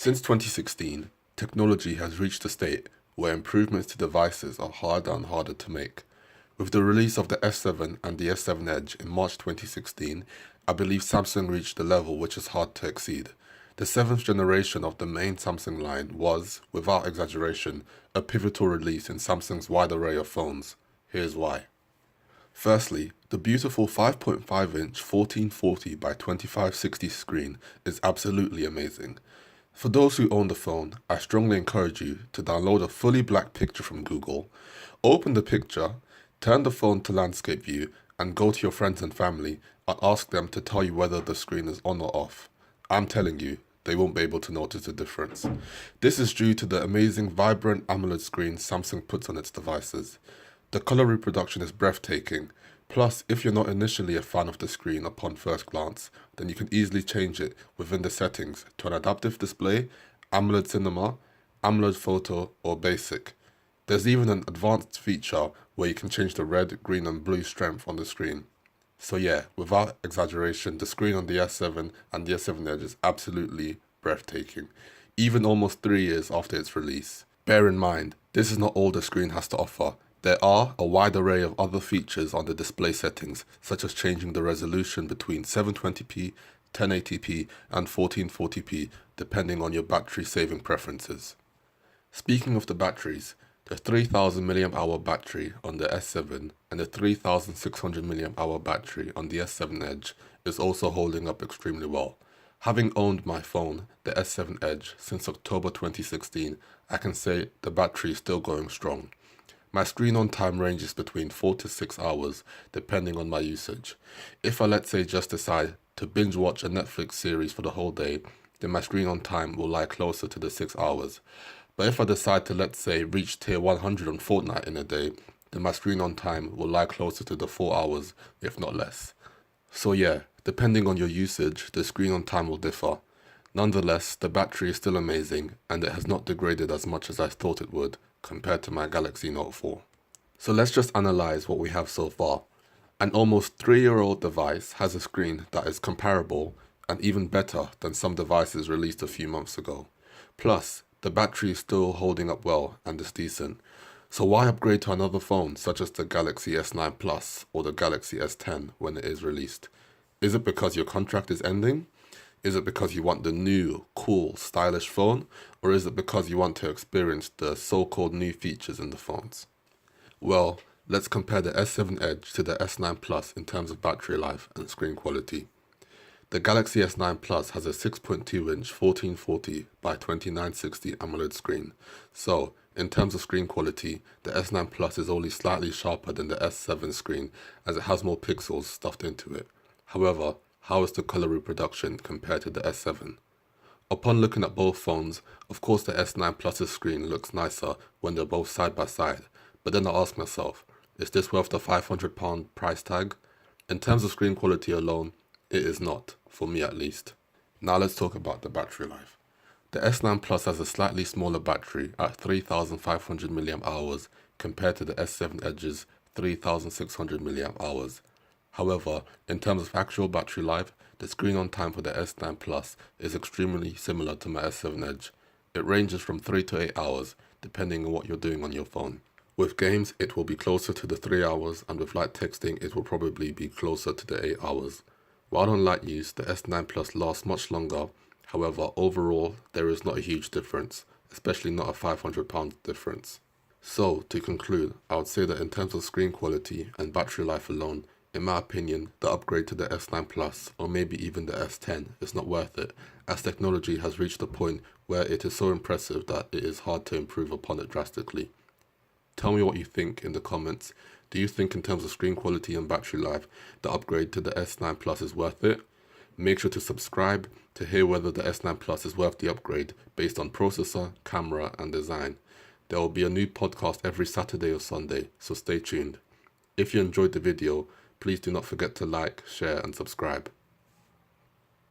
Since 2016, technology has reached a state where improvements to devices are harder and harder to make. With the release of the S7 and the S7 Edge in March 2016, I believe Samsung reached a level which is hard to exceed. The seventh generation of the main Samsung line was, without exaggeration, a pivotal release in Samsung's wide array of phones. Here's why. Firstly, the beautiful 5.5-inch 1440 by 2560 screen is absolutely amazing. For those who own the phone, I strongly encourage you to download a fully black picture from Google, open the picture, turn the phone to landscape view, and go to your friends and family and ask them to tell you whether the screen is on or off. I'm telling you, they won't be able to notice the difference. This is due to the amazing vibrant AMOLED screen Samsung puts on its devices. The color reproduction is breathtaking. Plus, if you're not initially a fan of the screen upon first glance, then you can easily change it within the settings to an adaptive display, AMOLED Cinema, AMOLED Photo, or Basic. There's even an advanced feature where you can change the red, green, and blue strength on the screen. So yeah, without exaggeration, the screen on the S7 and the S7 Edge is absolutely breathtaking, even almost 3 years after its release. Bear in mind, this is not all the screen has to offer. There are a wide array of other features on the display settings, such as changing the resolution between 720p, 1080p, and 1440p, depending on your battery saving preferences. Speaking of the batteries, the 3000 mAh battery on the S7 and the 3600 mAh battery on the S7 Edge is also holding up extremely well. Having owned my phone, the S7 Edge, since October 2016, I can say the battery is still going strong. My screen on time ranges between 4 to 6 hours, depending on my usage. If I, let's say, just decide to binge watch a Netflix series for the whole day, then my screen on time will lie closer to the 6 hours. But if I decide to, let's say, reach tier 100 on Fortnite in a day, then my screen on time will lie closer to the 4 hours, if not less. So yeah, depending on your usage, the screen on time will differ. Nonetheless, the battery is still amazing, and it has not degraded as much as I thought it would, compared to my Galaxy Note 4. So let's just analyze what we have so far. An almost 3-year-old device has a screen that is comparable and even better than some devices released a few months ago. Plus, the battery is still holding up well and is decent. So why upgrade to another phone such as the Galaxy S9 Plus or the Galaxy S10 when it is released? Is it because your contract is ending? Is it because you want the new, cool, stylish phone? Or is it because you want to experience the so-called new features in the phones? Well, let's compare the S7 Edge to the S9 Plus in terms of battery life and screen quality. The Galaxy S9 Plus has a 6.2-inch 1440 by 2960 AMOLED screen. So, in terms of screen quality, the S9 Plus is only slightly sharper than the S7 screen as it has more pixels stuffed into it. However, how is the color reproduction compared to the S7? Upon looking at both phones, of course the S9 Plus's screen looks nicer when they're both side by side, but then I ask myself, is this worth the £500 price tag? In terms of screen quality alone, it is not, for me at least. Now let's talk about the battery life. The S9 Plus has a slightly smaller battery at 3500 mAh compared to the S7 Edge's 3600 mAh. However, in terms of actual battery life, the screen on time for the S9 Plus is extremely similar to my S7 Edge. It ranges from 3 to 8 hours, depending on what you're doing on your phone. With games, it will be closer to the 3 hours, and with light texting, it will probably be closer to the 8 hours. While on light use, the S9 Plus lasts much longer. However, overall, there is not a huge difference, especially not a £500 difference. So, to conclude, I would say that in terms of screen quality and battery life alone, in my opinion, the upgrade to the S9 Plus, or maybe even the S10, is not worth it, as technology has reached a point where it is so impressive that it is hard to improve upon it drastically. Tell me what you think in the comments. Do you think in terms of screen quality and battery life, the upgrade to the S9 Plus is worth it? Make sure to subscribe to hear whether the S9 Plus is worth the upgrade based on processor, camera, and design. There will be a new podcast every Saturday or Sunday, so stay tuned. If you enjoyed the video, please do not forget to like, share, and subscribe.